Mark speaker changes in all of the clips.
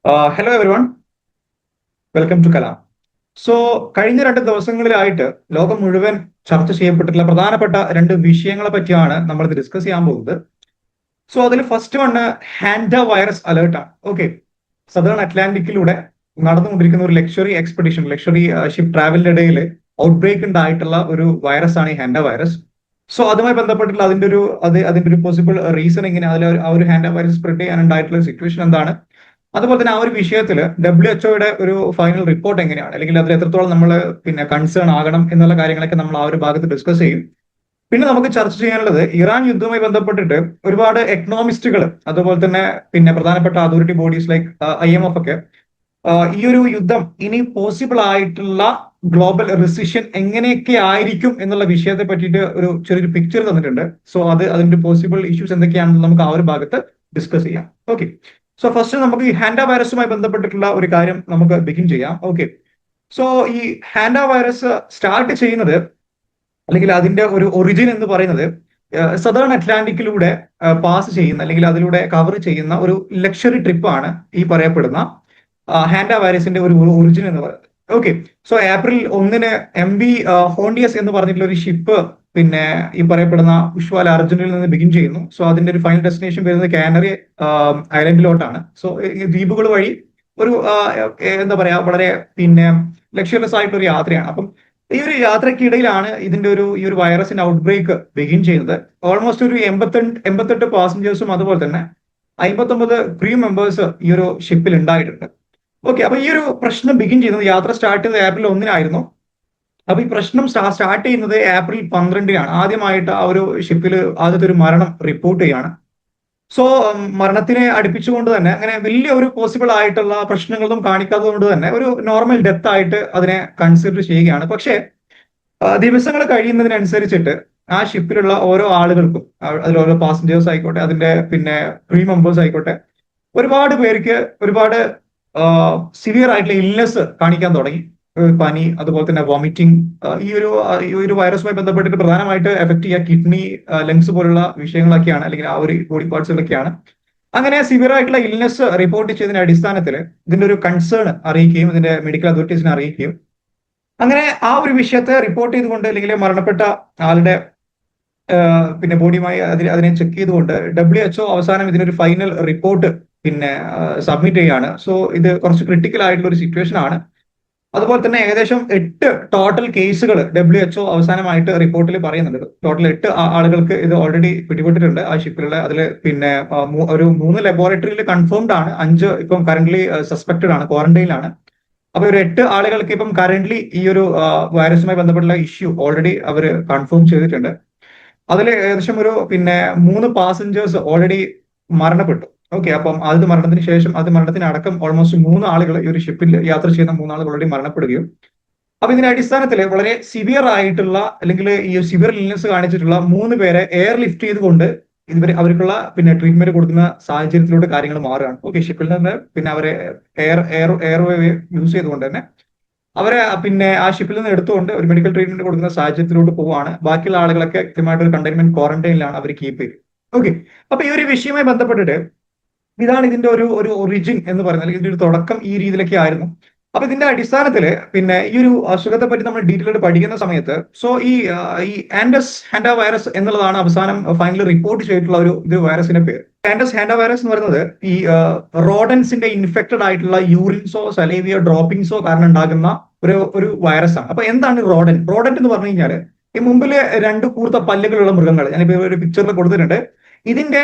Speaker 1: Hello everyone, welcome to Kalam. So കഴിഞ്ഞ 2 ദിവസങ്ങളിലായിട്ട് ലോകം മുഴുവൻ ചർച്ച ചെയ്യപ്പെട്ടിട്ടുള്ള പ്രധാനപ്പെട്ട 2 വിഷയങ്ങളെ പറ്റിയാണ് നമ്മൾ ഇത് ഡിസ്കസ് ചെയ്യാൻ പോകുന്നത്. സോ അതിൽ ഫസ്റ്റ് വണ് ഹാൻഡ വൈറസ് അലേർട്ടാണ്. ഓക്കെ, സദേൺ അറ്റ്ലാന്റിക്കിലൂടെ നടന്നുകൊണ്ടിരിക്കുന്ന ഒരു ലക്ഷറി ഷിപ്പ് ട്രാവലിന്റെ ഇടയിൽ ഔട്ട് ബ്രേക്ക് ഉണ്ടായിട്ടുള്ള ഒരു വൈറസ് ആണ് ഈ ഹാൻഡ വൈറസ്. സോ അതുമായി ബന്ധപ്പെട്ടിട്ടുള്ള അതിന്റെ ഒരു പോസിബിൾ റീസൺ എങ്ങനെ, ആ ഒരു ഹാൻഡ വൈറസ് സ്പ്രെഡ് ചെയ്യാനുണ്ടായിട്ടുള്ള സിറ്റുവേഷൻ എന്താണ്, അതുപോലെ തന്നെ ആ ഒരു വിഷയത്തിൽ WHO ഒരു ഫൈനൽ റിപ്പോർട്ട് എങ്ങനെയാണ്, അല്ലെങ്കിൽ അതിൽ എത്രത്തോളം നമ്മൾ കൺസേൺ ആകണം എന്നുള്ള കാര്യങ്ങളൊക്കെ നമ്മൾ ആ ഒരു ഭാഗത്ത് ഡിസ്കസ് ചെയ്യും. പിന്നെ നമുക്ക് ചർച്ച ചെയ്യാനുള്ളത് ഇറാൻ യുദ്ധവുമായി ബന്ധപ്പെട്ടിട്ട് ഒരുപാട് എക്കണോമിസ്റ്റുകൾ, അതുപോലെ തന്നെ പ്രധാനപ്പെട്ട അതോറിറ്റി ബോഡീസ് ലൈക്ക് IMF ഒക്കെ ഈ ഒരു യുദ്ധം ഇനി പോസിബിൾ ആയിട്ടുള്ള ഗ്ലോബൽ റിസിഷൻ എങ്ങനെയൊക്കെ ആയിരിക്കും എന്നുള്ള വിഷയത്തെ പറ്റിയിട്ട് ഒരു ചെറിയൊരു പിക്ചർ തന്നിട്ടുണ്ട്. സോ അതിന്റെ പോസിബിൾ ഇഷ്യൂസ് എന്തൊക്കെയാണെന്ന് നമുക്ക് ആ ഒരു ഭാഗത്ത് ഡിസ്കസ് ചെയ്യാം. ഓക്കെ, സോ ഫസ്റ്റ് നമുക്ക് ഈ ഹാൻഡ വൈറസുമായി ബന്ധപ്പെട്ടിട്ടുള്ള ഒരു കാര്യം നമുക്ക് ബിഗിൻ ചെയ്യാം. ഓക്കെ, സോ ഈ ഹാൻഡ വൈറസ് സ്റ്റാർട്ട് ചെയ്യുന്നത്, അല്ലെങ്കിൽ അതിന്റെ ഒരു ഒറിജിൻ എന്ന് പറയുന്നത് സദേൺ അറ്റ്ലാന്റിക്കിലൂടെ പാസ് ചെയ്യുന്ന, അല്ലെങ്കിൽ അതിലൂടെ കവർ ചെയ്യുന്ന ഒരു ലക്ഷറി ട്രിപ്പാണ് ഈ പറയപ്പെടുന്ന ഹാൻഡ വൈറസിന്റെ ഒരു ഒറിജിൻ എന്ന് പറയുന്നത്. Okay, so April 1 MV Hondius എന്ന് പറഞ്ഞിട്ടുള്ള ഒരു ഷിപ്പ് ഈ പറയപ്പെടുന്ന ഉഷ്വാൽ അർജന്റീനയിൽ നിന്ന് ബിഗിൻ ചെയ്യുന്നു. സോ അതിന്റെ ഒരു ഫൈനൽ ഡെസ്റ്റിനേഷൻ വരുന്നത് കാനറി ഐലൻഡിലോട്ടാണ്. സോ ദ്വീപുകൾ വഴി ഒരു എന്താ പറയാ, വളരെ ലക്ഷറിയസ് ആയിട്ടുള്ള ഒരു യാത്രയാണ്. അപ്പം ഈ ഒരു യാത്രക്കിടയിലാണ് ഈ ഒരു വൈറസിന്റെ ഔട്ട് ബ്രേക്ക് ബിഗിൻ ചെയ്യുന്നത്. ഓൾമോസ്റ്റ് ഒരു 88 പാസഞ്ചേഴ്സും അതുപോലെ തന്നെ 59 ക്രൂ മെമ്പേഴ്സ് ഈ ഒരു ഷിപ്പിൽ ഉണ്ടായിട്ടുണ്ട്. ഓക്കെ, അപ്പൊ ഈ ഒരു പ്രശ്നം ബിഗിൻ ചെയ്യുന്നത്, യാത്ര സ്റ്റാർട്ട് ചെയ്തത് April 1 അപ്പൊ ഈ പ്രശ്നം സ്റ്റാർട്ട് ചെയ്യുന്നത് April 12 ആദ്യമായിട്ട് ആ ഒരു ഷിപ്പിൽ ആദ്യത്തെ ഒരു മരണം റിപ്പോർട്ട് ചെയ്യാണ്. സോ മരണത്തിനെ അടുപ്പിച്ചുകൊണ്ട് തന്നെ അങ്ങനെ വലിയ ഒരു പോസിബിൾ ആയിട്ടുള്ള പ്രശ്നങ്ങളൊന്നും കാണിക്കാത്തത് കൊണ്ട് തന്നെ ഒരു നോർമൽ ഡെത്ത് ആയിട്ട് അതിനെ കൺസിഡർ ചെയ്യുകയാണ്. പക്ഷേ ദിവസങ്ങൾ കഴിയുന്നതിനനുസരിച്ചിട്ട് ആ ഷിപ്പിലുള്ള ഓരോ ആളുകൾക്കും, അതിൽ ഓരോ പാസഞ്ചേഴ്സ് ആയിക്കോട്ടെ, അതിന്റെ ക്രൂ മെമ്പേഴ്സ് ആയിക്കോട്ടെ, ഒരുപാട് പേർക്ക് ഒരുപാട് സിവിയർ ആയിട്ടുള്ള ഇൽനെസ് കാണിക്കാൻ തുടങ്ങി. പനി, അതുപോലെ തന്നെ വോമിറ്റിംഗ്. ഈ ഒരു വൈറസുമായി ബന്ധപ്പെട്ടിട്ട് പ്രധാനമായിട്ട് എഫക്ട് ചെയ്യുക കിഡ്നി, ലങ്സ് പോലുള്ള വിഷയങ്ങളൊക്കെയാണ്, അല്ലെങ്കിൽ ആ ഒരു ബോഡി പാർട്സുകളൊക്കെയാണ്. അങ്ങനെ സിവിയർ ആയിട്ടുള്ള ഇൽനെസ് റിപ്പോർട്ട് ചെയ്തതിന്റെ അടിസ്ഥാനത്തിൽ ഇതിന്റെ ഒരു കൺസേൺ അറിയിക്കുകയും ഇതിന്റെ മെഡിക്കൽ അതോറിറ്റീസിനെ അറിയിക്കുകയും, അങ്ങനെ ആ ഒരു വിഷയത്തെ റിപ്പോർട്ട് ചെയ്തുകൊണ്ട്, അല്ലെങ്കിൽ മരണപ്പെട്ട ആളുടെ ബോഡിയുമായി അതിനെ ചെക്ക് ചെയ്തുകൊണ്ട് WHO അവസാനം ഇതിനൊരു ഫൈനൽ റിപ്പോർട്ട് സബ്മിറ്റ് ചെയ്യാണ്. സോ ഇത് കുറച്ച് ക്രിട്ടിക്കൽ ആയിട്ടുള്ള ഒരു സിറ്റുവേഷൻ ആണ്. അതുപോലെ തന്നെ ഏകദേശം 8 ടോട്ടൽ കേസുകൾ WHO അവസാനമായിട്ട് റിപ്പോർട്ടിൽ പറയുന്നുണ്ട്. ടോട്ടൽ 8 ആളുകൾക്ക് ഇത് ഓൾറെഡി പിടിപെട്ടിട്ടുണ്ട് ആ ഷിപ്പിലുള്ള. അതിൽ ഒരു 3 ലബോറട്ടറിയിൽ കൺഫേംഡ് ആണ്, 5 ഇപ്പം കറന്റ്ലി സസ്പെക്ടഡ് ആണ്, ക്വാറന്റൈനിലാണ്. അപ്പൊ ഒരു 8 ആളുകൾക്ക് ഇപ്പം കറന്റ്ലി ഈ ഒരു വൈറസുമായി ബന്ധപ്പെട്ടുള്ള ഇഷ്യൂ ഓൾറെഡി അവർ കൺഫേം ചെയ്തിട്ടുണ്ട്. അതിൽ ഏകദേശം ഒരു 3 പാസഞ്ചേഴ്സ് ഓൾറെഡി മരണപ്പെട്ടു. ഓക്കെ, അപ്പം മരണത്തിന് അടക്കം ഓൾമോസ്റ്റ് 3 ആളുകൾ, ഈ ഒരു ഷിപ്പിൽ യാത്ര ചെയ്യുന്ന 3 ആളുകൾ ഓൾറെഡി മരണപ്പെടുകയും, അപ്പൊ ഇതിന്റെ അടിസ്ഥാനത്തിൽ വളരെ സിവിയർ ആയിട്ടുള്ള, അല്ലെങ്കിൽ ഈ സിവിയർ ഇൽനെസ് കാണിച്ചിട്ടുള്ള 3 പേരെ എയർ ലിഫ്റ്റ് ചെയ്തുകൊണ്ട് അവർക്കുള്ള ട്രീറ്റ്മെന്റ് കൊടുക്കുന്ന സാഹചര്യത്തിലൂടെ കാര്യങ്ങൾ മാറുകയാണ്. ഓക്കെ, ഷിപ്പിൽ നിന്ന് അവരെ എയർവേ യൂസ് ചെയ്തുകൊണ്ട് തന്നെ അവരെ ആ ഷിപ്പിൽ നിന്ന് എടുത്തുകൊണ്ട് ഒരു മെഡിക്കൽ ട്രീറ്റ്മെന്റ് കൊടുക്കുന്ന സാഹചര്യത്തിലോട്ട് പോവുകയാണ്. ബാക്കിയുള്ള ആളുകളൊക്കെ കൃത്യമായിട്ട് ഒരു കണ്ടെയ്ൻമെന്റ് ക്വാറന്റൈനിലാണ് അവർ കീപ്പ് ചെയ്ത്. ഓക്കെ, അപ്പൊ ഈ ഒരു വിഷയവുമായി ബന്ധപ്പെട്ടിട്ട് ഇതാണ് ഇതിന്റെ ഒരു ഒറിജിൻ എന്ന് പറയുന്നത്, അല്ലെങ്കിൽ ഇതിന്റെ ഒരു തുടക്കം ഈ രീതിയിലൊക്കെ ആയിരുന്നു. അപ്പൊ ഇതിന്റെ അടിസ്ഥാനത്തില് ഈ ഒരു അസുഖത്തെ പറ്റി നമ്മൾ ഡീറ്റെയിൽ ആയിട്ട് പഠിക്കുന്ന സമയത്ത്, സോ ഈ ആൻഡസ് ഹാൻഡ വൈറസ് എന്നുള്ളതാണ് അവസാനം ഫൈനലി റിപ്പോർട്ട് ചെയ്തിട്ടുള്ള ഒരു വൈറസിന്റെ പേര്. ആൻഡസ് ഹാൻഡ വൈറസ് എന്ന് പറയുന്നത് ഈ റോഡൻസിന്റെ ഇൻഫെക്റ്റഡ് ആയിട്ടുള്ള യൂറിൻസോ സലൈവിയോ ഡ്രോപ്പിംഗ്സോ കാരണം ഉണ്ടാകുന്ന ഒരു വൈറസ് ആണ്. അപ്പൊ എന്താണ് റോഡന്റ് എന്ന് പറഞ്ഞു കഴിഞ്ഞാൽ, ഈ മുമ്പില് 2 കൂർത്ത പല്ലുകളുള്ള മൃഗങ്ങൾ, ഞാനിപ്പോ ഒരു പിക്ചറിൽ കൊടുത്തിട്ടുണ്ട്. ഇതിന്റെ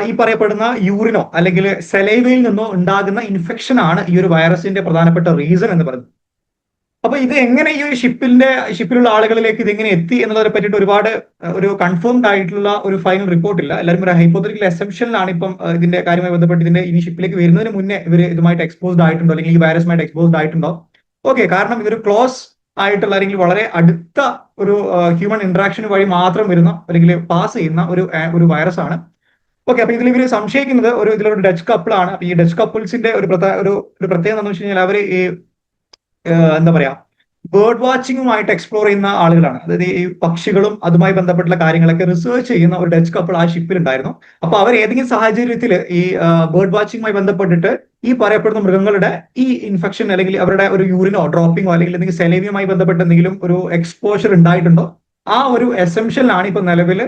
Speaker 1: ഈ പറയപ്പെടുന്ന യൂറിനോ അല്ലെങ്കിൽ സെലൈവയിൽ നിന്നോ ഉണ്ടാകുന്ന ഇൻഫെക്ഷൻ ആണ് ഈ ഒരു വൈറസിന്റെ പ്രധാനപ്പെട്ട റീസൺ എന്ന് പറയുന്നത്. അപ്പൊ ഇത് എങ്ങനെ ഈ ഷിപ്പിലുള്ള ആളുകളിലേക്ക് ഇത് എങ്ങനെ എത്തി എന്നതിനെ പറ്റിയിട്ട് ഒരുപാട് ഒരു കൺഫേംഡ് ആയിട്ടുള്ള ഒരു ഫൈനൽ റിപ്പോർട്ട് ഇല്ല. എല്ലാവരും ഒരു ഹൈപ്പോത്തറ്റിക്കൽ അസംഷനിലാണ് ഇപ്പം ഇതിന്റെ കാര്യവുമായി ബന്ധപ്പെട്ട് ഈ ഷിപ്പിലേക്ക് വരുന്നതിന് മുന്നേ ഇവർ ഇതുമായിട്ട് എക്സ്പോസ്ഡ് ആയിട്ടുണ്ടോ, അല്ലെങ്കിൽ ഈ വൈറസുമായിട്ട് എക്സ്പോസ്ഡ് ആയിട്ടുണ്ടോ. ഓക്കെ, കാരണം ഇതൊരു ക്ലോസ് ആയിട്ടുള്ള, അല്ലെങ്കിൽ വളരെ അടുത്ത ഒരു ഹ്യൂമൻ ഇന്ററാക്ഷൻ വഴി മാത്രം വരുന്ന, അല്ലെങ്കിൽ പാസ് ചെയ്യുന്ന ഒരു വൈറസ് ആണ്. ഓക്കെ, അപ്പൊ ഇതിൽ ഇവര് സംശയിക്കുന്നത് ഇതിലൊരു ഡച്ച് കപ്പിൾ ആണ്. അപ്പൊ ഈ ഡച്ച് കപ്പിൾസിന്റെ ഒരു പ്രത്യേകത എന്താണെന്ന് വെച്ച് കഴിഞ്ഞാൽ, അവര് ഈ എന്താ പറയാ, ബേർഡ് വാച്ചിങ്ങുമായിട്ട് എക്സ്പ്ലോർ ചെയ്യുന്ന ആളുകളാണ്. അതായത് ഈ പക്ഷികളും അതുമായി ബന്ധപ്പെട്ടുള്ള കാര്യങ്ങളൊക്കെ റിസർച്ച് ചെയ്യുന്ന ഒരു ഡച്ച് കപ്പിൾ ആ ഷിപ്പിൽ ഉണ്ടായിരുന്നു. അപ്പൊ അവർ ഏതെങ്കിലും സാഹചര്യത്തിൽ ഈ ബേർഡ് വാച്ചിങ്ങുമായി ബന്ധപ്പെട്ടിട്ട് ഈ പറയപ്പെടുന്ന മൃഗങ്ങളുടെ ഈ ഇൻഫെക്ഷൻ അല്ലെങ്കിൽ അവരുടെ ഒരു യൂറിനോ ഡ്രോപ്പിങ്ങോ അല്ലെങ്കിൽ എന്തെങ്കിലും സെലേവിയുമായി ബന്ധപ്പെട്ട് എന്തെങ്കിലും ഒരു എക്സ്പോഷർ ഉണ്ടായിട്ടുണ്ടോ, ആ ഒരു എസംഷനിലാണ് ഇപ്പൊ നിലവിൽ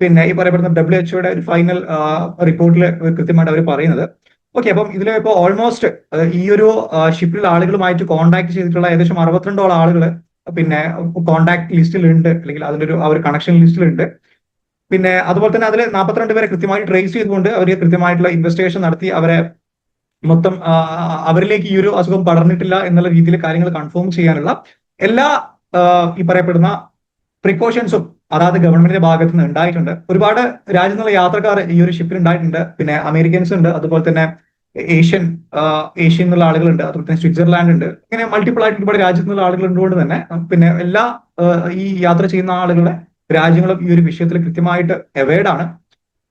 Speaker 1: പിന്നെ ഈ പറയപ്പെടുന്ന WHO ഒരു ഫൈനൽ റിപ്പോർട്ടിൽ കൃത്യമായിട്ട് അവർ പറയുന്നത്. ഓക്കെ, അപ്പം ഇതിൽ ഇപ്പോൾ ഓൾമോസ്റ്റ് ഈ ഒരു ഷിപ്പിലുള്ള ആളുകളുമായിട്ട് കോൺടാക്ട് ചെയ്തിട്ടുള്ള ഏകദേശം 62ഓളം ആളുകൾ പിന്നെ കോൺടാക്ട് ലിസ്റ്റിലുണ്ട്, അല്ലെങ്കിൽ അതിന്റെ ഒരു കണക്ഷൻ ലിസ്റ്റിലുണ്ട്. പിന്നെ അതുപോലെ തന്നെ അതിൽ 42 പേരെ കൃത്യമായി ട്രേസ് ചെയ്തുകൊണ്ട് അവർ കൃത്യമായിട്ടുള്ള ഇൻവെസ്റ്റിഗേഷൻ നടത്തി അവരെ മൊത്തം അവരിലേക്ക് ഈ ഒരു അസുഖം പടർന്നിട്ടില്ല എന്നുള്ള രീതിയിൽ കാര്യങ്ങൾ കൺഫേം ചെയ്യാനുള്ള എല്ലാ ഈ പറയപ്പെടുന്ന പ്രിക്കോഷൻസും അതായത് ഗവൺമെന്റിന്റെ ഭാഗത്ത് നിന്ന് ഉണ്ടായിട്ടുണ്ട്. ഒരുപാട് രാജ്യത്തുള്ള യാത്രക്കാർ ഈ ഒരു ഷിപ്പിൽ ഉണ്ടായിട്ടുണ്ട്. പിന്നെ അമേരിക്കൻസ് ഉണ്ട്, അതുപോലെ തന്നെ ഏഷ്യൻ എന്നുള്ള ആളുകളുണ്ട്, അതുപോലെ തന്നെ സ്വിറ്റ്സർലാൻഡ് ഉണ്ട്. ഇങ്ങനെ മൾട്ടിപ്പിൾ ആയിട്ട് ഒരുപാട് രാജ്യത്തു നിന്നുള്ള ആളുകൾ ഉള്ളതുകൊണ്ട് തന്നെ പിന്നെ എല്ലാ ഈ യാത്ര ചെയ്യുന്ന ആളുകളുടെ രാജ്യങ്ങളും ഈ ഒരു വിഷയത്തിൽ കൃത്യമായിട്ട് അവെയർഡ് ആണ്.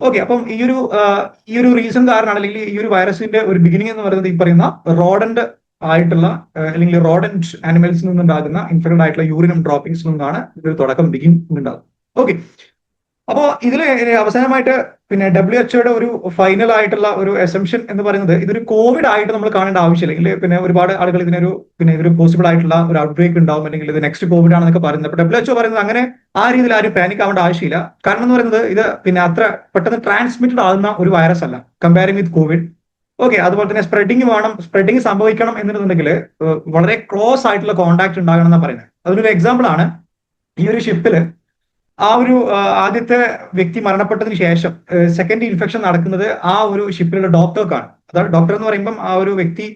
Speaker 1: ഓക്കെ, അപ്പം ഈ ഒരു റീസൺ കാരണമാണ്, അല്ലെങ്കിൽ ഈ ഒരു വൈറസിന്റെ ഒരു ബിഗിനിങ് എന്ന് പറയുന്നത് ഈ പറയുന്ന റോഡന്റ് ആയിട്ടുള്ള അല്ലെങ്കിൽ റോഡന്റ് ആനിമൽസിൽ നിന്നുണ്ടാകുന്ന ഇൻഫെക്റ്റഡ് ആയിട്ടുള്ള യൂറിനും ഡ്രോപ്പിംഗ്സിൽ നിന്നാണ് ഇതൊരു തുടക്കം ഉണ്ടാകും. ഓക്കെ, അപ്പോ ഇതിൽ അവസാനമായിട്ട് പിന്നെ WHO ഒരു ഫൈനൽ ആയിട്ടുള്ള ഒരു അസംഷൻ എന്ന് പറയുന്നത് ഇതൊരു കോവിഡ് ആയിട്ട് നമ്മൾ കാണേണ്ട ആവശ്യമില്ല. അല്ലെങ്കിൽ പിന്നെ ഒരുപാട് ആളുകൾ ഇതൊരു പോസിബിൾ ആയിട്ടുള്ള ഒരു ഔട്ട് ബ്രേക്ക് ഉണ്ടാവും, അല്ലെങ്കിൽ ഇത് നെക്സ്റ്റ് കോവിഡ് ആണെന്നൊക്കെ പറയുന്നത്. അപ്പൊ WHO പറയുന്നത് അങ്ങനെ ആ രീതിയിൽ ആരും പാനിക് ആവേണ്ട ആവശ്യമില്ല. കാരണം എന്ന് പറയുന്നത് ഇത് പിന്നെ അത്ര പെട്ടെന്ന് ട്രാൻസ്മിറ്റഡ് ആകുന്ന ഒരു വൈറസ് അല്ല കമ്പയറിംഗ് വിത്ത് കോവിഡ്. ഓക്കെ, അതുപോലെ തന്നെ സ്പ്രെഡിങ് സംഭവിക്കണം എന്നുണ്ടെങ്കിൽ വളരെ ക്ലോസ് ആയിട്ടുള്ള കോൺടാക്ട് ഉണ്ടാകണം എന്നാണ് പറയുന്നത്. അതിനൊരു എക്സാമ്പിൾ ആണ് ഈ ഒരു ഷിപ്പില് ആ ഒരു ആദ്യത്തെ വ്യക്തി മരണപ്പെട്ടതിന് ശേഷം സെക്കൻഡ് ഇൻഫെക്ഷൻ നടക്കുന്നത് ആ ഒരു ഷിപ്പിലുള്ള ഡോക്ടർക്കാണ്. അതായത് ഡോക്ടർ എന്ന് പറയുമ്പം ആ ഒരു വ്യക്തി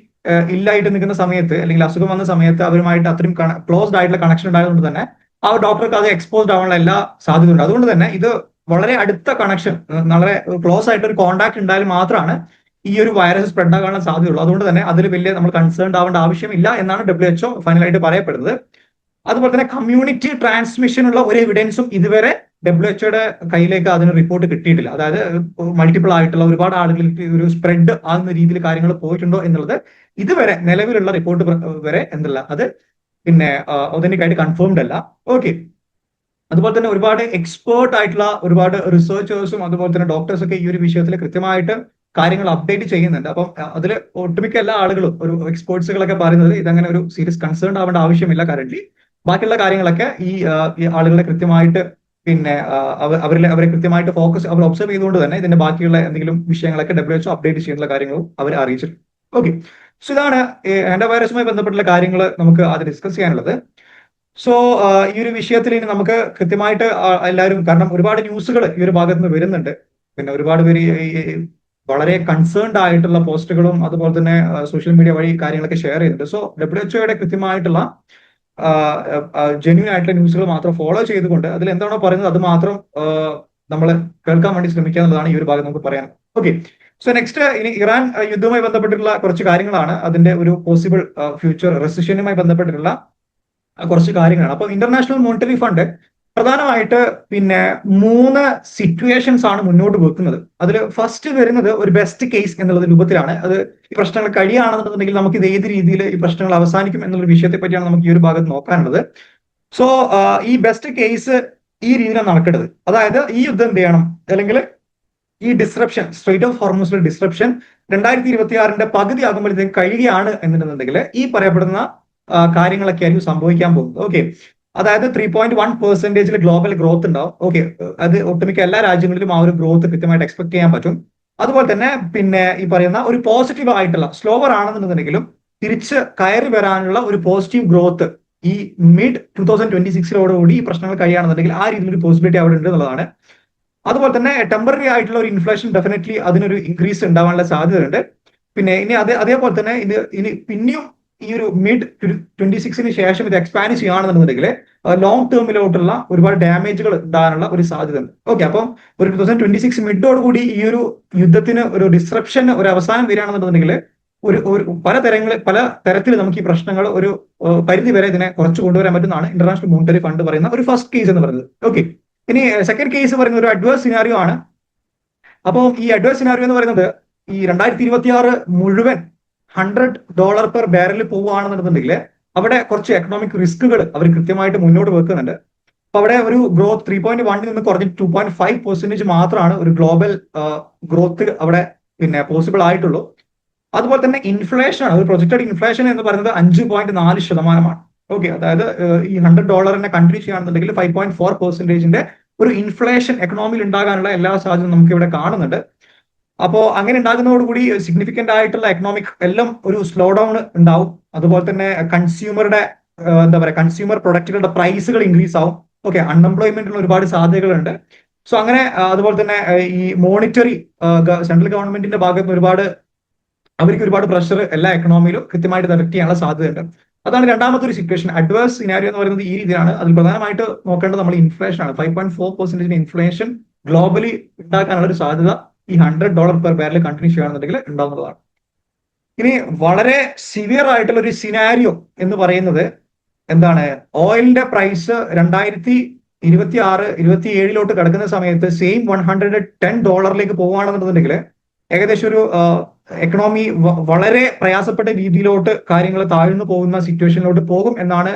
Speaker 1: ഇല്ലായിട്ട് നിൽക്കുന്ന സമയത്ത് അല്ലെങ്കിൽ അസുഖം വന്ന സമയത്ത് അവരുമായിട്ട് അത്രയും ക്ലോസ്ഡ് ആയിട്ടുള്ള കണക്ഷൻ ഉണ്ടായതുകൊണ്ട് തന്നെ ആ ഡോക്ടർക്ക് അത് എക്സ്പോസ്ഡ് ആവാനുള്ള എല്ലാ സാധ്യതയുണ്ട്. അതുകൊണ്ട് തന്നെ ഇത് വളരെ അടുത്ത കണക്ഷൻ, വളരെ ക്ലോസ് ആയിട്ട് ഒരു കോൺടാക്ട് ഉണ്ടായാൽ മാത്രമാണ് ഈ ഒരു വൈറസ് സ്പ്രെഡ് ആകാനുള്ള സാധ്യതയുള്ളൂ. അതുകൊണ്ട് തന്നെ അതിൽ വലിയ നമ്മൾ കൺസേൺഡ് ആവേണ്ട ആവശ്യമില്ല എന്നാണ് WHO ഫൈനലായിട്ട് പറയപ്പെടുന്നത്. അതുപോലെ തന്നെ കമ്മ്യൂണിറ്റി ട്രാൻസ്മിഷൻ ഉള്ള ഒരു എവിഡൻസും ഇതുവരെ WHO കയ്യിലേക്ക് അതിന് റിപ്പോർട്ട് കിട്ടിയിട്ടില്ല. അതായത് മൾട്ടിപ്പിൾ ആയിട്ടുള്ള ഒരുപാട് ആളുകൾക്ക് ഒരു സ്പ്രെഡ് ആകുന്ന രീതിയിൽ കാര്യങ്ങൾ പോയിട്ടുണ്ടോ എന്നുള്ളത് ഇതുവരെ നിലവിലുള്ള റിപ്പോർട്ട് വരെ അത് പിന്നെ ഒതന്റിക് ആയിട്ട് കൺഫേംഡ് അല്ല. ഓക്കെ, അതുപോലെ തന്നെ ഒരുപാട് എക്സ്പേർട്ട് ആയിട്ടുള്ള ഒരുപാട് റിസർച്ചേഴ്സും അതുപോലെ തന്നെ ഡോക്ടേഴ്സ് ഒക്കെ ഈ ഒരു വിഷയത്തിൽ കൃത്യമായിട്ട് കാര്യങ്ങൾ അപ്ഡേറ്റ് ചെയ്യുന്നുണ്ട്. അപ്പം അതിൽ ഒട്ടുമിക്ക എല്ലാ ആളുകളും ഒരു എക്സ്പേർട്സുകളൊക്കെ പറയുന്നത് ഇതങ്ങനെ ഒരു സീരിയസ് കൺസേൺ ആവേണ്ട ആവശ്യമില്ല കറന്റ്. ബാക്കിയുള്ള കാര്യങ്ങളൊക്കെ ഈ ആളുകളെ കൃത്യമായിട്ട് പിന്നെ അവരെ കൃത്യമായിട്ട് അവർ ഒബ്സർവ് ചെയ്തുകൊണ്ട് തന്നെ ഇതിന്റെ ബാക്കിയുള്ള എന്തെങ്കിലും വിഷയങ്ങളൊക്കെ WHO അപ്ഡേറ്റ് ചെയ്യുന്ന കാര്യങ്ങളും അവർ അറിയിച്ചിട്ടുണ്ട്. ഓക്കെ, സോ ഇതാണ് ഹാൻഡ വൈറസുമായി ബന്ധപ്പെട്ടുള്ള കാര്യങ്ങൾ നമുക്ക് അത് ഡിസ്കസ് ചെയ്യാനുള്ളത്. സോ ഈ ഒരു വിഷയത്തിൽ ഇനി നമുക്ക് കൃത്യമായിട്ട് എല്ലാവരും, കാരണം ഒരുപാട് ന്യൂസുകൾ ഈ ഒരു ഭാഗത്ത് നിന്ന് വരുന്നുണ്ട്. പിന്നെ ഒരുപാട് പേര് വളരെ കൺസേൺഡ് ആയിട്ടുള്ള പോസ്റ്റുകളും അതുപോലെ തന്നെ സോഷ്യൽ മീഡിയ വഴി കാര്യങ്ങളൊക്കെ ഷെയർ ചെയ്യുന്നുണ്ട്. സോ WHO കൃത്യമായിട്ടുള്ള ജെന്യൂൻ ആയിട്ടുള്ള ന്യൂസുകൾ മാത്രം ഫോളോ ചെയ്തുകൊണ്ട് അതിൽ എന്താണോ പറയുന്നത് അത് മാത്രം നമ്മൾ കേൾക്കാൻ വേണ്ടി ശ്രമിക്കുക എന്നുള്ളതാണ് ഈ ഒരു ഭാഗം നമുക്ക് പറയാൻ. ഓക്കെ, സോ നെക്സ്റ്റ് ഇനി ഇറാൻ യുദ്ധവുമായി ബന്ധപ്പെട്ടിട്ടുള്ള കുറച്ച് കാര്യങ്ങളാണ്. അതിന്റെ ഒരു പോസിബിൾ ഫ്യൂച്ചർ റെസിഷനുമായി ബന്ധപ്പെട്ടിട്ടുള്ള കുറച്ച് കാര്യങ്ങളാണ്. അപ്പൊ ഇന്റർനാഷണൽ മോണിറ്ററി ഫണ്ട് പ്രധാനമായിട്ട് പിന്നെ 3 സിറ്റുവേഷൻസ് ആണ് മുന്നോട്ട് വെക്കുന്നത്. അതിൽ ഫസ്റ്റ് വരുന്നത് ഒരു ബെസ്റ്റ് കേസ് എന്നുള്ള രൂപത്തിലാണ്. അത് ഈ പ്രശ്നങ്ങൾ കഴിയുകയാണെന്നുണ്ടെങ്കിൽ നമുക്ക് ഇത് ഏത് രീതിയിൽ ഈ പ്രശ്നങ്ങൾ അവസാനിക്കും എന്നുള്ള വിഷയത്തെ പറ്റിയാണ് നമുക്ക് ഈ ഒരു ഭാഗത്ത് നോക്കാനുള്ളത്. സോ ഈ ബെസ്റ്റ് കേസ് ഈ രീതിയിലാണ് നടക്കേണ്ടത്. അതായത് ഈ യുദ്ധം എന്ത് ചെയ്യണം, അല്ലെങ്കിൽ ഈ ഡിസ്റപ്ഷൻ, സ്ട്രെയിറ്റ് ഓഫ് ഹോർമൂസിലെ ഡിസ്റപ്ഷൻ 2026 പകുതി ആകുമ്പോഴത്തേക്ക് കഴിയുകയാണ് എന്നുണ്ടെന്നുണ്ടെങ്കിൽ ഈ പറയപ്പെടുന്ന കാര്യങ്ങളൊക്കെ ആയിരിക്കും സംഭവിക്കാൻ പോകുന്നത്. ഓക്കെ, അതായത് 3.1% ഗ്ലോബൽ ഗ്രോത്ത് ഉണ്ടാവും. ഓക്കെ, അത് ഒട്ടുമിക്ക എല്ലാ രാജ്യങ്ങളിലും ആ ഒരു ഗ്രോത്ത് കൃത്യമായിട്ട് എക്സ്പെക്ട് ചെയ്യാൻ പറ്റും. അതുപോലെ തന്നെ പിന്നെ ഈ പറയുന്ന ഒരു പോസിറ്റീവ് ആയിട്ടുള്ള സ്ലോവർ ആണെന്നുണ്ടെങ്കിലും തിരിച്ച് കയറി വരാനുള്ള ഒരു പോസിറ്റീവ് ഗ്രോത്ത് ഈ മിഡ് 2026 ഈ പ്രശ്നങ്ങൾ കഴിയുകയാണെന്നുണ്ടെങ്കിൽ ആ രീതിയിൽ ഒരു പോസിബിലിറ്റി അവിടെ ഉണ്ട് എന്നുള്ളതാണ്. അതുപോലെ തന്നെ ടെമ്പററി ആയിട്ടുള്ള ഒരു ഇൻഫ്ലേഷൻ ഡെഫിനറ്റ്ലി അതിനൊരു ഇൻക്രീസ് ഉണ്ടാവാനുള്ള സാധ്യതയുണ്ട്. പിന്നെ ഇനി അതേപോലെ തന്നെ ഇനി പിന്നെയും ഈ ഒരു മിഡ് 26 ശേഷം ഇത് എക്സ്പാൻഡ് ചെയ്യുകയാണെന്നുണ്ടെങ്കിൽ ലോങ് ടേമിലോട്ടുള്ള ഒരുപാട് ഡാമേജുകൾ ഉണ്ടാകാനുള്ള ഒരു സാധ്യത ഉണ്ട്. ഓക്കെ, അപ്പം ഒരു 2026 മിഡോടുകൂടി ഈ ഒരു യുദ്ധത്തിന് ഒരു ഡിസ്റപ്ഷന് ഒരു അവസാനം വരികയാണെന്നുണ്ടെങ്കിൽ പല തരത്തിൽ നമുക്ക് ഈ പ്രശ്നങ്ങൾ ഒരു പരിധി വരെ ഇതിനെ കുറച്ച് കൊണ്ടുവരാൻ പറ്റുന്നതാണ് ഇന്റർനാഷണൽ മോണിറ്ററി ഫണ്ട് പറയുന്ന ഒരു ഫസ്റ്റ് കേസ് എന്ന് പറയുന്നത്. ഓക്കെ, ഇനി സെക്കൻഡ് കേസ് പറയുന്ന ഒരു അഡ്വേഴ്സ് സിനാരിയോ ആണ്. അപ്പോൾ ഈ അഡ്വേഴ്സ് സിനാരിയോ എന്ന് പറയുന്നത് ഈ 2026 മുഴുവൻ $100 പെർ ബാരലിൽ പോവുകയാണെന്നുണ്ടെങ്കിൽ അവിടെ കുറച്ച് എക്കണോമിക് റിസ്കുകൾ അവർ കൃത്യമായിട്ട് മുന്നോട്ട് വെക്കുന്നുണ്ട്. അപ്പൊ അവിടെ ഒരു ഗ്രോത്ത് 3.1 നിന്ന് കുറഞ്ഞ് 2.5% മാത്രമാണ് ഒരു ഗ്ലോബൽ ഗ്രോത്ത് അവിടെ പിന്നെ പോസിബിൾ ആയിട്ടുള്ളൂ. അതുപോലെ തന്നെ ഇൻഫ്ലേഷൻ ആണ്, ഒരു പ്രൊജക്റ്റഡ് ഇൻഫ്ലേഷൻ എന്ന് പറയുന്നത് 5.4%. ഓക്കെ, അതായത് ഈ $100 കൺട്രി ചെയ്യുകയാണെന്നുണ്ടെങ്കിൽ 5.4% ഒരു ഇൻഫ്ലേഷൻ എക്കണോമിയിൽ ഉണ്ടാകാനുള്ള എല്ലാ സാധ്യതയും നമുക്ക് ഇവിടെ കാണുന്നുണ്ട്. അപ്പോൾ അങ്ങനെ ഉണ്ടാകുന്നതോടുകൂടി സിഗ്നിഫിക്കന്റ് ആയിട്ടുള്ള എക്കണോമിക് എല്ലാം ഒരു സ്ലോ ഡൗൺ ഉണ്ടാവും. അതുപോലെ തന്നെ കൺസ്യൂമറുടെ എന്താ പറയുക, കൺസ്യൂമർ പ്രൊഡക്റ്റുകളുടെ പ്രൈസുകൾ ഇൻക്രീസ് ആവും. ഓക്കെ, അൺഎംപ്ലോയ്മെന്റിന് ഒരുപാട് സാധ്യതകളുണ്ട്. സോ അങ്ങനെ അതുപോലെ തന്നെ ഈ മോണിറ്ററി സെൻട്രൽ ഗവൺമെന്റിന്റെ ഭാഗത്ത് ഒരുപാട് അവർക്ക് ഒരുപാട് പ്രഷർ എല്ലാ എക്കണോമിയിലും കൃത്യമായിട്ട് എഫക്ട് ചെയ്യാനുള്ള സാധ്യതയുണ്ട്. അതാണ് രണ്ടാമത്തെ ഒരു സിറ്റുവേഷൻ. അഡ്വേഴ്സ് സിനാരിയോ എന്ന് പറയുന്നത് ഈ രീതിയിലാണ്. അതിൽ പ്രധാനമായിട്ട് നോക്കേണ്ടത് നമ്മൾ ഇൻഫ്ലേഷൻ ആണ്. 5.4% ഇൻഫ്ലേഷൻ ഗ്ലോബലി ഉണ്ടാക്കാനുള്ള ഒരു സാധ്യത ഈ $100 പെർ ബാരൽ കണ്ടിന്യൂ ചെയ്യുകയാണെന്നുണ്ടെങ്കിൽ ഉണ്ടാകുന്നതാണ്. ഇനി വളരെ സിവിയർ ആയിട്ടുള്ള ഒരു സിനാരിയോ എന്ന് പറയുന്നത് എന്താണ്, ഓയിലിന്റെ പ്രൈസ് 2026-27 കിടക്കുന്ന സമയത്ത് സെയിം $110 പോവുകയാണെന്നുണ്ടെങ്കിൽ ഏകദേശം ഒരു എക്കണോമി വളരെ പ്രയാസപ്പെട്ട രീതിയിലോട്ട് കാര്യങ്ങൾ താഴ്ന്നു പോകുന്ന സിറ്റുവേഷനിലോട്ട് പോകും എന്നാണ്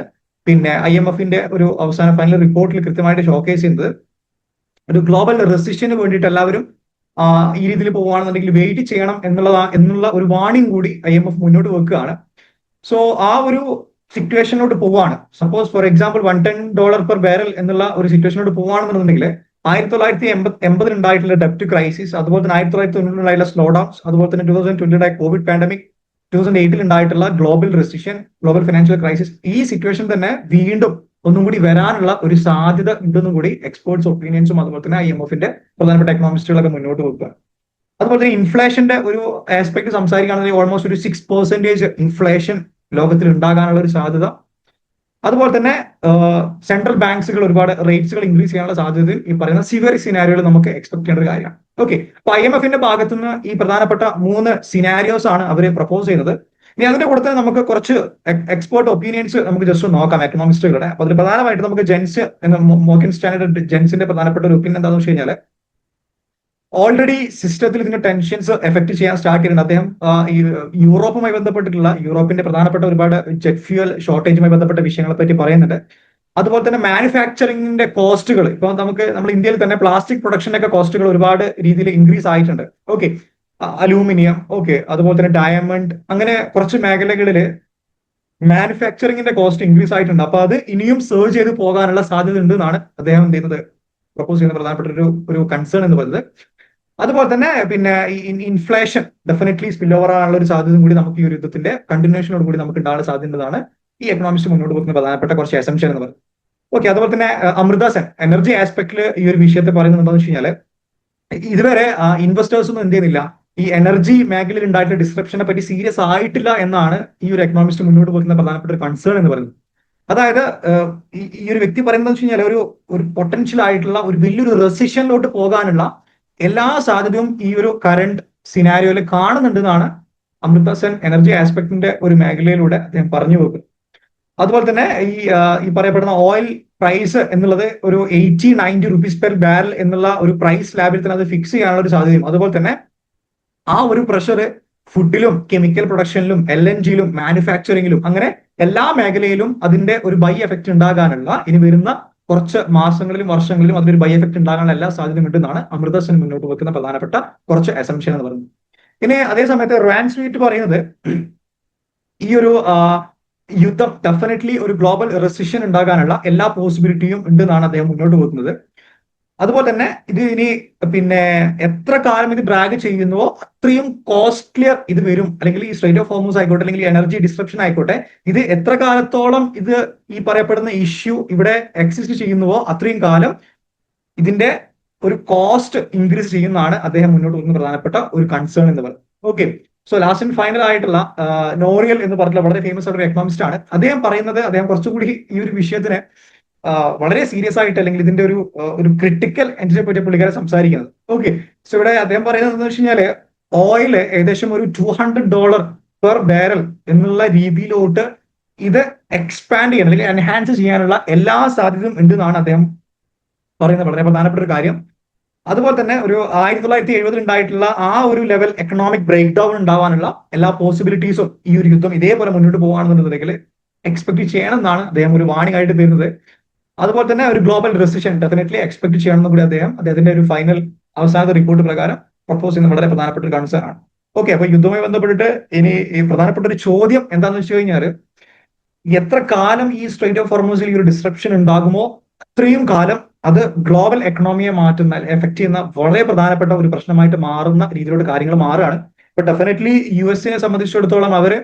Speaker 1: പിന്നെ IMFന്റെ ഒരു അവസാന ഫൈനൽ റിപ്പോർട്ടിൽ കൃത്യമായിട്ട് ഷോക്കേസ് ചെയ്യുന്നത്. ഒരു ഗ്ലോബൽ റെസിഷന് വേണ്ടിയിട്ട് എല്ലാവരും ഈ രീതിയിൽ പോവുകയാണെന്നുണ്ടെങ്കിൽ വെയിറ്റ് ചെയ്യണം എന്നുള്ള ഒരു വാണിംഗ് കൂടി IMF മുന്നോട്ട് വെക്കുകയാണ്. സോ ആ ഒരു സിറ്റുവേഷനിലോട്ട് പോവാണ്. Suppose for example $110 per barrel എന്നുള്ള ഒരു സിറ്റുവേഷനിലോട്ട് പോവുകയാണെന്നുണ്ടെങ്കിൽ 1980 ഉണ്ടായിട്ടുള്ള ഡെപ്റ്റ് ക്രൈസിസ്, അതുപോലെ തന്നെ 1990 ഉണ്ടായിട്ടുള്ള സ്ലോ ഡൗൺസ്, അതുപോലെ തന്നെ 2020 കോവിഡ് പാൻഡമിക്, 2008 ഉണ്ടായിട്ടുള്ള ഗ്ലോബൽ റെസിഷൻ, ഗ്ലോബൽ ഫിനാൻഷ്യൽ ക്രൈസിസ്, ഈ സിറ്റുവേഷൻ തന്നെ വീണ്ടും ഒന്നും കൂടി വരാനുള്ള ഒരു സാധ്യത ഉണ്ടെന്നും കൂടി എക്സ്പേർട്സ് ഒപ്പീനിയൻസും അതുപോലെ തന്നെ IMFന്റെ പ്രധാനപ്പെട്ട എക്കണോമിസ്റ്റുകളൊക്കെ മുന്നോട്ട് വെക്കുക. അതുപോലെ തന്നെ ഇൻഫ്ലേഷന്റെ ഒരു ആസ്പെക്ട് സംസാരിക്കുകയാണെങ്കിൽ ഓൾമോസ്റ്റ് ഒരു 6% ഇൻഫ്ലേഷൻ ലോകത്തിൽ ഉണ്ടാകാനുള്ള ഒരു സാധ്യത. അതുപോലെ തന്നെ സെൻട്രൽ ബാങ്ക്സുകൾ ഒരുപാട് റേറ്റ്സുകൾ ഇൻക്രീസ് ചെയ്യാനുള്ള സാധ്യത ഈ പറയുന്ന സിവിയർ സിനാരിയോയിൽ നമുക്ക് എക്സ്പെക്ട് ചെയ്യേണ്ട ഒരു കാര്യമാണ്. ഓക്കെ, അപ്പൊ IMFന്റെ ഭാഗത്തുനിന്ന് ഈ പ്രധാനപ്പെട്ട 3 സിനാരിയോസ് ആണ് അവർ പ്രപ്പോസ് ചെയ്യുന്നത്. ഇനി അതിന്റെ കൂടെ തന്നെ നമുക്ക് കുറച്ച് എക്സ്പേർട്ട് ഒപ്പീനിയൻസ് നമുക്ക് ജസ്റ്റ് നോക്കാം എക്കണോമിസ്റ്റുകളുടെ. അപ്പൊ അതിൽ പ്രധാനമായിട്ട് നമുക്ക് മോർഗൻ സ്റ്റാൻഡേർഡ് ജെൻസിന്റെ പ്രധാനപ്പെട്ട ഒരു ഒപ്പീനിയൻ എന്താണെന്ന് വെച്ച് കഴിഞ്ഞാൽ, ഓൾറെഡി സിസ്റ്റത്തിൽ ഇതിന്റെ ടെൻഷൻസ് എഫക്ട് ചെയ്യാൻ സ്റ്റാർട്ട് ചെയ്യുന്നുണ്ട്. അദ്ദേഹം ഈ യൂറോപ്പുമായി ബന്ധപ്പെട്ടിട്ടുള്ള യൂറോപ്പിന്റെ പ്രധാനപ്പെട്ട ഒരുപാട് ജെറ്റ് ഫ്യൂൽ ഷോർട്ടേജുമായി ബന്ധപ്പെട്ട വിഷയങ്ങളെ പറ്റി പറയുന്നുണ്ട്. അതുപോലെ തന്നെ മാനുഫാക്ചറിങ്ങിന്റെ കോസ്റ്റുകൾ, ഇപ്പൊ നമ്മൾ ഇന്ത്യയിൽ തന്നെ പ്ലാസ്റ്റിക് പ്രൊഡക്ഷന്റെ ഒക്കെ കോസ്റ്റുകൾ ഒരുപാട് രീതിയിൽ ഇൻക്രീസ് ആയിട്ടുണ്ട്. ഓക്കെ, അലൂമിനിയം, ഓക്കെ, അതുപോലെ തന്നെ ഡയമണ്ട്, അങ്ങനെ കുറച്ച് മേഖലകളിൽ മാനുഫാക്ചറിങ്ങിന്റെ കോസ്റ്റ് ഇൻക്രീസ് ആയിട്ടുണ്ട്. അപ്പൊ അത് ഇനിയും സർജ് ചെയ്ത് പോകാനുള്ള സാധ്യത ഉണ്ട് എന്നാണ് അദ്ദേഹം എന്ത് ചെയ്യുന്നത്, പ്രപ്പോസ് ചെയ്യുന്ന പ്രധാനപ്പെട്ട ഒരു കൺസേൺ എന്ന് പറയുന്നത്. അതുപോലെ തന്നെ പിന്നെ ഇൻഫ്ലേഷൻ ഡെഫിനറ്റ്ലി സ്പിൽ ഓവർ ആകാനുള്ള ഒരു സാധ്യത കൂടി നമുക്ക് ഈ ഒരു യുദ്ധത്തിന്റെ കണ്ടിന്യൂഷനോട് കൂടി നമുക്ക് ഉണ്ടാകാൻ സാധ്യതയാണ് ഈ എക്കണോമിസ്റ്റ് മുന്നോട്ട് വെക്കുന്ന പ്രധാനപ്പെട്ട കുറച്ച് അസംഷൻ എന്ന് പറയുന്നത്. ഓക്കെ, അതുപോലെ തന്നെ അമൃത സെൻ എനർജി ആസ്പെക്ടിൽ ഈ ഒരു വിഷയത്തെ പറയുന്നത് എന്താണെന്ന് വെച്ച് കഴിഞ്ഞാൽ, ഇതുവരെ ഇൻവെസ്റ്റേഴ്സ് ഒന്നും എന്ത് ചെയ്യുന്നില്ല, ഈ എനർജി മേഖലയിൽ ഉണ്ടായിട്ടുള്ള ഡിസ്ക്രിപ്ഷനെ പറ്റി സീരിയസ് ആയിട്ടില്ല എന്നാണ് ഈ ഒരു എക്കണോമിസ്റ്റ് മുന്നോട്ട് വെക്കുന്ന പ്രധാനപ്പെട്ട ഒരു കൺസേൺ എന്ന് പറയുന്നത്. അതായത് ഈ ഒരു വ്യക്തി പറയുന്നത് വെച്ച് കഴിഞ്ഞാൽ ഒരു പൊട്ടൻഷ്യൽ ആയിട്ടുള്ള ഒരു വലിയൊരു റെസിഷനിലോട്ട് പോകാനുള്ള എല്ലാ സാധ്യതയും ഈ ഒരു കറന്റ് സിനാരിയോയിൽ കാണുന്നുണ്ടെന്നാണ് അമൃത സെൻ എനർജി ആസ്പെക്ടിന്റെ ഒരു മേഖലയിലൂടെ അദ്ദേഹം പറഞ്ഞു വെക്കുന്നത്. അതുപോലെ തന്നെ ഈ പറയപ്പെടുന്ന ഓയിൽ പ്രൈസ് എന്നുള്ളത് ഒരു 80-90 rupees പെർ ബാരൽ എന്നുള്ള ഒരു പ്രൈസ് ലാബിൽ തന്നെ അത് ഫിക്സ് ചെയ്യാനുള്ള ഒരു സാധ്യതയും, അതുപോലെ തന്നെ ആ ഒരു പ്രഷർ ഫുഡിലും കെമിക്കൽ പ്രൊഡക്ഷനിലും LNGയിലും മാനുഫാക്ചറിങ്ങിലും അങ്ങനെ എല്ലാ മേഖലയിലും അതിന്റെ ഒരു ബൈ എഫക്ട് ഉണ്ടാകാനുള്ള ഇനി വരുന്ന കുറച്ച് മാസങ്ങളിലും വർഷങ്ങളിലും അതിന്റെ ഒരു ബൈ എഫക്ട് ഉണ്ടാകാനുള്ള എല്ലാ സാധ്യതയും ഉണ്ടെന്നാണ് അമൃത സെൻ മുന്നോട്ട് വെക്കുന്ന പ്രധാനപ്പെട്ട കുറച്ച് അസംഷൻ എന്ന് പറയുന്നത്. ഇനി അതേ സമയത്ത് റാൻ സ്മീറ്റ് പറയുന്നത് ഈ ഒരു യുദ്ധം ഡെഫിനറ്റ്ലി ഒരു ഗ്ലോബൽ റെസിഷൻ ഉണ്ടാകാനുള്ള എല്ലാ പോസിബിലിറ്റിയും ഉണ്ടെന്നാണ് അദ്ദേഹം മുന്നോട്ട് വെക്കുന്നത്. അതുപോലെ തന്നെ ഇത് ഇനി പിന്നെ എത്ര കാലം ഇത് ഡ്രാഗ് ചെയ്യുന്നുവോ അത്രയും കോസ്റ്റ്ലിയർ ഇത് വരും, അല്ലെങ്കിൽ ഈ സ്ട്രേറ്റ് ഓഫ് ഹോർമൂസ് ആയിക്കോട്ടെ, അല്ലെങ്കിൽ എനർജി ഡിസ്ട്രപ്ഷൻ ആയിക്കോട്ടെ, ഇത് എത്ര കാലത്തോളം ഇത് ഈ പറയപ്പെടുന്ന ഇഷ്യൂ ഇവിടെ എക്സിസ്റ്റ് ചെയ്യുന്നുവോ അത്രയും കാലം ഇതിന്റെ ഒരു കോസ്റ്റ് ഇൻക്രീസ് ചെയ്യുന്നതാണ് അദ്ദേഹം മുന്നോട്ട് വെക്കുന്ന പ്രധാനപ്പെട്ട ഒരു കൺസേൺ എന്ന് പറയുന്നത്. Okay, so last and final ആയിട്ടുള്ള നോറിയൽ എന്ന് പറഞ്ഞിട്ടുള്ള വളരെ ഫേമസ് ആയിട്ടുള്ള എക്കണോമിസ്റ്റ് ആണ്. അദ്ദേഹം പറയുന്നത്, അദ്ദേഹം കുറച്ചുകൂടി ഈ ഒരു വിഷയത്തിന് വളരെ സീരിയസ് ആയിട്ട്, അല്ലെങ്കിൽ ഇതിന്റെ ഒരു ക്രിട്ടിക്കൽ എൻഡിനെ പറ്റി പുള്ളിക്കാരെ സംസാരിക്കുന്നത്. ഓക്കെ, സോ ഇവിടെ അദ്ദേഹം പറയുന്നത് എന്താണെന്ന് വെച്ച് കഴിഞ്ഞാല് ഓയിൽ ഏകദേശം ഒരു $200 പെർ ബാരൽ എന്നുള്ള രീതിയിലോട്ട് ഇത് എക്സ്പാൻഡ് ചെയ്യണം അല്ലെങ്കിൽ എൻഹാൻസ് ചെയ്യാനുള്ള എല്ലാ സാധ്യതയും ഉണ്ടെന്നാണ് അദ്ദേഹം പറയുന്നത്. വളരെ പ്രധാനപ്പെട്ട ഒരു കാര്യം. അതുപോലെ തന്നെ ഒരു 1970 ഉണ്ടായിട്ടുള്ള ആ ഒരു ലെവൽ എക്കണോമിക് ബ്രേക്ക് ഡൗൺ ഉണ്ടാവാനുള്ള എല്ലാ പോസിബിലിറ്റീസും ഈ ഒരു യുദ്ധം ഇതേപോലെ മുന്നോട്ട് പോകുകയാണെന്നുണ്ടെങ്കിൽ എക്സ്പെക്ട് ചെയ്യണം എന്നാണ് അദ്ദേഹം ഒരു വാണിംഗ് ആയിട്ട് തരുന്നത്. അതുപോലെ തന്നെ ഒരു ഗ്ലോബൽ റെസിഷൻ ഡെഫിനറ്റ്ലി എക്സ്പെക്ട് ചെയ്യണം എന്ന് കൂടി അദ്ദേഹത്തിന്റെ ഒരു ഫൈനൽ അവസാനത്തെ റിപ്പോർട്ട് പ്രകാരം പ്രപ്പോസ് ചെയ്യുന്ന വളരെ പ്രധാനപ്പെട്ട ഒരു കൺസേൺ ആണ്. ഓക്കെ, അപ്പൊ യുദ്ധവുമായി ബന്ധപ്പെട്ടിട്ട് ഇനി ഈ പ്രധാനപ്പെട്ട ഒരു ചോദ്യം എന്താണെന്ന് വെച്ച് കഴിഞ്ഞാൽ, എത്ര കാലം ഈ സ്ട്രെയിറ്റ് ഓഫ് ഹോർമൂസിൽ ഈ ഒരു ഡിസ്ട്രപ്ഷൻ ഉണ്ടാകുമോ അത്രയും കാലം അത് ഗ്ലോബൽ എക്കണോമിയെ മാറ്റുന്ന, എഫക്ട് ചെയ്യുന്ന വളരെ പ്രധാനപ്പെട്ട ഒരു പ്രശ്നമായിട്ട് മാറുന്ന രീതിയിലുള്ള കാര്യങ്ങൾ മാറുകയാണ്. ഇപ്പൊ ഡെഫിനറ്റ്ലി US-നെ സംബന്ധിച്ചിടത്തോളം അവര്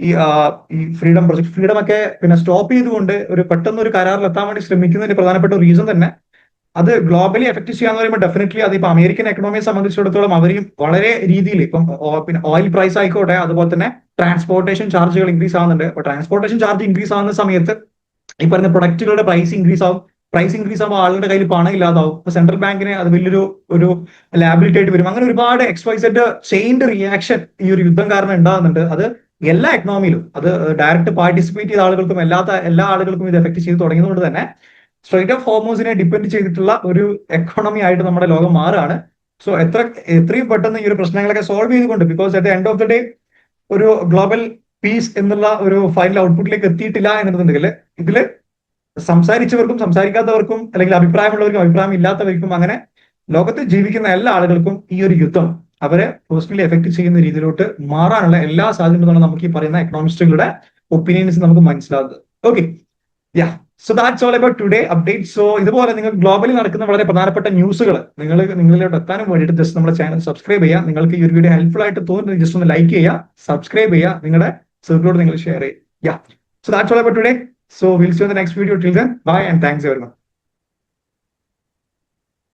Speaker 1: ഈ ഫ്രീഡം പ്രൊജക്ട് ഫ്രീഡം ഒക്കെ പിന്നെ സ്റ്റോപ്പ് ചെയ്തുകൊണ്ട് ഒരു പെട്ടെന്ന് ഒരു കരാറിൽ എത്താൻ വേണ്ടി ശ്രമിക്കുന്നതിന് പ്രധാനപ്പെട്ട റീസൺ തന്നെ അത് ഗ്ലോബലി എഫക്ട് ചെയ്യാന്ന് പറയുമ്പോൾ ഡെഫിനറ്റ്ലി അത് ഇപ്പൊ അമേരിക്കൻ എക്കണോമിയെ സംബന്ധിച്ചിടത്തോളം അവരെയും വളരെ രീതിയിൽ ഇപ്പം പിന്നെ ഓയിൽ പ്രൈസ് ആയിക്കോട്ടെ, അതുപോലെ തന്നെ ട്രാൻസ്പോർട്ടേഷൻ ചാർജുകൾ ഇൻക്രീസ് ആവുന്നുണ്ട്. അപ്പൊ ട്രാൻസ്പോർട്ടേഷൻ ചാർജ് ഇൻക്രീസ് ആവുന്ന സമയത്ത് ഈ പറഞ്ഞ പ്രൊഡക്റ്റുകളുടെ പ്രൈസ് ഇൻക്രീസ് ആവും. പ്രൈസ് ഇൻക്രീസ് ആകുമ്പോൾ ആളുടെ കയ്യിൽ പണം ഇല്ലാതാവും. ഇപ്പൊ സെൻട്രൽ ബാങ്കിന് അത് വലിയൊരു ലാബിലിറ്റി ആയിട്ട് വരും. അങ്ങനെ ഒരുപാട് XYZ ചെയിൻഡ് റിയാക്ഷൻ ഈ ഒരു യുദ്ധം കാരണം ഉണ്ടാകുന്നുണ്ട്. അത് എല്ലാ എക്കണോമിയിലും, അത് ഡയറക്റ്റ് പാർട്ടിസിപ്പേറ്റ് ചെയ്ത ആളുകൾക്കും എല്ലാ ആളുകൾക്കും ഇത് എഫക്ട് ചെയ്ത് തുടങ്ങിയതുകൊണ്ട് തന്നെ സ്ട്രെയിറ്റ് ഓഫ് ഹോർമൂസിനെ ഡിപ്പെൻഡ് ചെയ്തിട്ടുള്ള ഒരു എക്കോണമി ആയിട്ട് നമ്മുടെ ലോകം മാറുകയാണ്. സോ എത്രയും പെട്ടെന്ന് ഈ ഒരു പ്രശ്നങ്ങളൊക്കെ സോൾവ് ചെയ്തുകൊണ്ട്, because at the end of the day ഒരു ഗ്ലോബൽ പീസ് എന്നുള്ള ഒരു ഫൈനൽ ഔട്ട്പുട്ടിലേക്ക് എത്തിയിട്ടില്ല എന്നുണ്ടെങ്കിൽ ഇതില് സംസാരിച്ചവർക്കും സംസാരിക്കാത്തവർക്കും, അല്ലെങ്കിൽ അഭിപ്രായമുള്ളവർക്കും അഭിപ്രായം ഇല്ലാത്തവർക്കും, അങ്ങനെ ലോകത്ത് ജീവിക്കുന്ന എല്ലാ ആളുകൾക്കും ഈ ഒരു യുദ്ധം അവരെ പേഴ്സണലി എഫക്ട് ചെയ്യുന്ന രീതിയിലോട്ട് മാറാനുള്ള എല്ലാ സാധ്യതകളും നമുക്ക് ഈ പറയുന്ന എക്കണോമിസ്റ്റുകളുടെ ഒപ്പീനിയൻസ് നമുക്ക് മനസ്സിലാകുന്നത്. Okay, yeah, so that's all about today update. So ഇതുപോലെ നിങ്ങൾ ഗ്ലോബലി നടക്കുന്ന വളരെ പ്രധാനപ്പെട്ട ന്യൂസുകൾ നിങ്ങളിലോട്ട് എത്താനും വേണ്ടിയിട്ട് ജസ്റ്റ് നമ്മുടെ ചാനൽ സബ്സ്ക്രൈബ് ചെയ്യുക. നിങ്ങൾക്ക് ഈ ഒരു വീഡിയോ ഹെൽപ്ഫുൾ ആയിട്ട് തോന്നുന്നത് ജസ്റ്റ് ഒന്ന് ലൈക്ക് ചെയ്യുക, സബ്സ്ക്രൈബ് ചെയ്യുക, നിങ്ങളുടെ സർക്കിളോട് നിങ്ങൾ ഷെയർ ചെയ്യുക. Yeah, so that's all about today. So we'll see you in the next video. Till then, bye and thanks everyone.